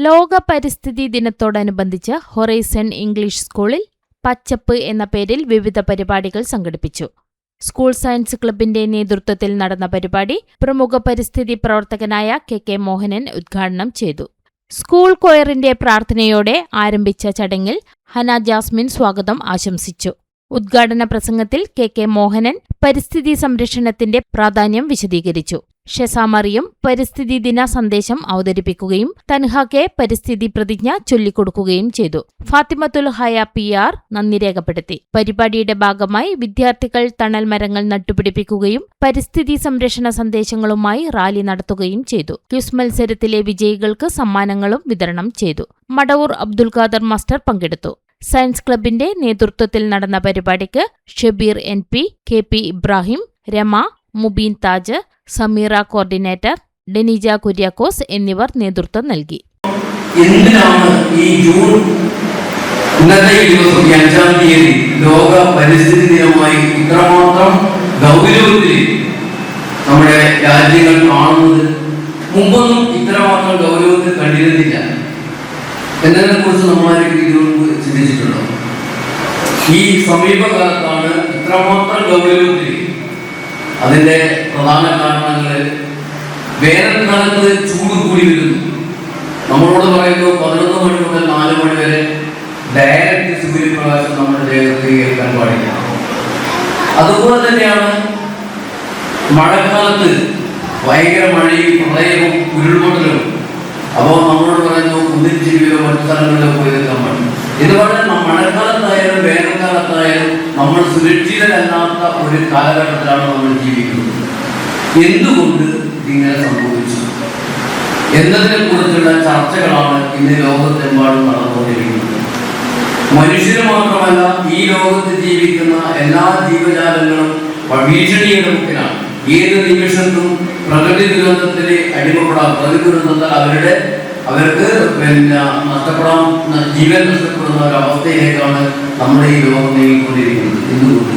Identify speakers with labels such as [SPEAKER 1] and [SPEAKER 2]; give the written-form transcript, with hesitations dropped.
[SPEAKER 1] ലോക പരിസ്ഥിതി ദിനത്തോടനുബന്ധിച്ച് ഹൊറൈസൺ ഇംഗ്ലീഷ് സ്കൂളിൽ പച്ചപ്പ് എന്ന പേരിൽ വിവിധ പരിപാടികൾ സംഘടിപ്പിച്ചു. സ്കൂൾ സയൻസ് ക്ലബിന്റെ നേതൃത്വത്തിൽ നടന്ന പരിപാടി പ്രമുഖ പരിസ്ഥിതി പ്രവർത്തകനായ കെ മോഹനൻ ഉദ്ഘാടനം ചെയ്തു. സ്കൂൾ കൊയറിന്റെ പ്രാർത്ഥനയോടെ ആരംഭിച്ച ചടങ്ങിൽ ഹന ജാസ്മിൻ സ്വാഗതം ആശംസിച്ചു. ഉദ്ഘാടന പ്രസംഗത്തിൽ കെ മോഹനൻ പരിസ്ഥിതി സംരക്ഷണത്തിന്റെ പ്രാധാന്യം വിശദീകരിച്ചു. ഷെസാമറിയും പരിസ്ഥിതി ദിന സന്ദേശം അവതരിപ്പിക്കുകയും തൻഹ പരിസ്ഥിതി പ്രതിജ്ഞ ചൊല്ലിക്കൊടുക്കുകയും ചെയ്തു. ഫാത്തിമത്തുൽ ഹയ PR നന്ദി രേഖപ്പെടുത്തി. പരിപാടിയുടെ ഭാഗമായി വിദ്യാർത്ഥികൾ തണൽ മരങ്ങൾ നട്ടുപിടിപ്പിക്കുകയും പരിസ്ഥിതി സംരക്ഷണ സന്ദേശങ്ങളുമായി റാലി നടത്തുകയും ചെയ്തു. ക്വിസ് മത്സരത്തിലെ വിജയികൾക്ക് സമ്മാനങ്ങളും വിതരണം ചെയ്തു. മടവൂർ അബ്ദുൽ ഖാദർ മാസ്റ്റർ പങ്കെടുത്തു. സയൻസ് ക്ലബിന്റെ നേതൃത്വത്തിൽ നടന്ന പരിപാടിക്ക് Shabeer NP, KP Ibrahim, Rama, Mubeen Taj, Sameera coordinator, Denija Kuriakose എന്നിവർ നേതൃത്വം നൽകി.
[SPEAKER 2] എന്തിനാണ് ഈ ജൂൺ ഇന്നത്തെ ദിവസം 5-ാം തീയതി ലോക പരിസ്ഥിതി ദിനമായി ഇത്രമാത്രം ഗൗരവത്തിൽ നമ്മുടെ രാജ്യങ്ങൾ കാണുന്നത്? മുമ്പൊന്നും ഇത്രമാത്രം ഗൗരവത്തിൽ കണ്ടിരുന്നില്ല എന്നതിനെ കുറിച്ച് നമ്മളായിരിക്കും ഇതിനു ചിന്തിച്ചിട്ടുണ്ടോ? ഈ സമീപകാലത്താണ് ഇത്രമാത്രം ഗൗരവത്തിൽ. അതിന്റെ പ്രധാന കാരണങ്ങൾ വേനൽക്കാലത്ത് ചൂട് കൂടി വരുന്നു. നമ്മളോട് പറയുമ്പോൾ 11 മണി മുതൽ 4 മണി വരെ ഡയറക്റ്റ് സൂര്യപ്രകാശം നമ്മുടെ ദേഹത്ത് ഏൽക്കാൻ പാടില്ല. അതുപോലെ തന്നെയാണ് മഴക്കാലത്ത് ഭയങ്കര മഴയും പ്രളയവും ഉരുൾപൊട്ടലും. അപ്പോൾ നമ്മളോട് പറയുന്നു കുന്നിൻചെരുവിലോ മറ്റു സ്ഥലങ്ങളിലോ പോയി നിൽക്കാൻ പാടില്ല. ഇതുപോലെ മഴക്കാലത്തായാലും വേനൽക്കാലത്തായാലും നമ്മൾ സുരക്ഷിതരല്ലാത്ത ഒരു കാലഘട്ടത്തിലാണ് നമ്മൾ ജീവിക്കുന്നത്. എന്തുകൊണ്ട് ഇങ്ങനെ സംഭവിച്ചു എന്നതിനെ കുറിച്ചുള്ള ചർച്ചകളാണ് ഇന്ന് ലോകത്തെമ്പാടും നടന്നുകൊണ്ടിരിക്കുന്നത്. മനുഷ്യന് മാത്രമല്ല, ഈ ലോകത്ത് ജീവിക്കുന്ന എല്ലാ ജീവജാലങ്ങളും ഭീഷണിയുടെ മുക്കിലാണ്. ഏത് നിമിഷത്തും പ്രകൃതി ദുരന്തത്തിന് അടിമപ്പെടാം. പ്രകൃതി ദുരന്തത്താൽ അവർക്ക് ജീവൻ നഷ്ടപ്പെടുന്ന ഒരവസ്ഥയിലേക്കാണ് നമ്മുടെ ഈ ലോകം നീങ്ങിക്കൊണ്ടിരിക്കുന്നത്. എന്തുകൊണ്ട്?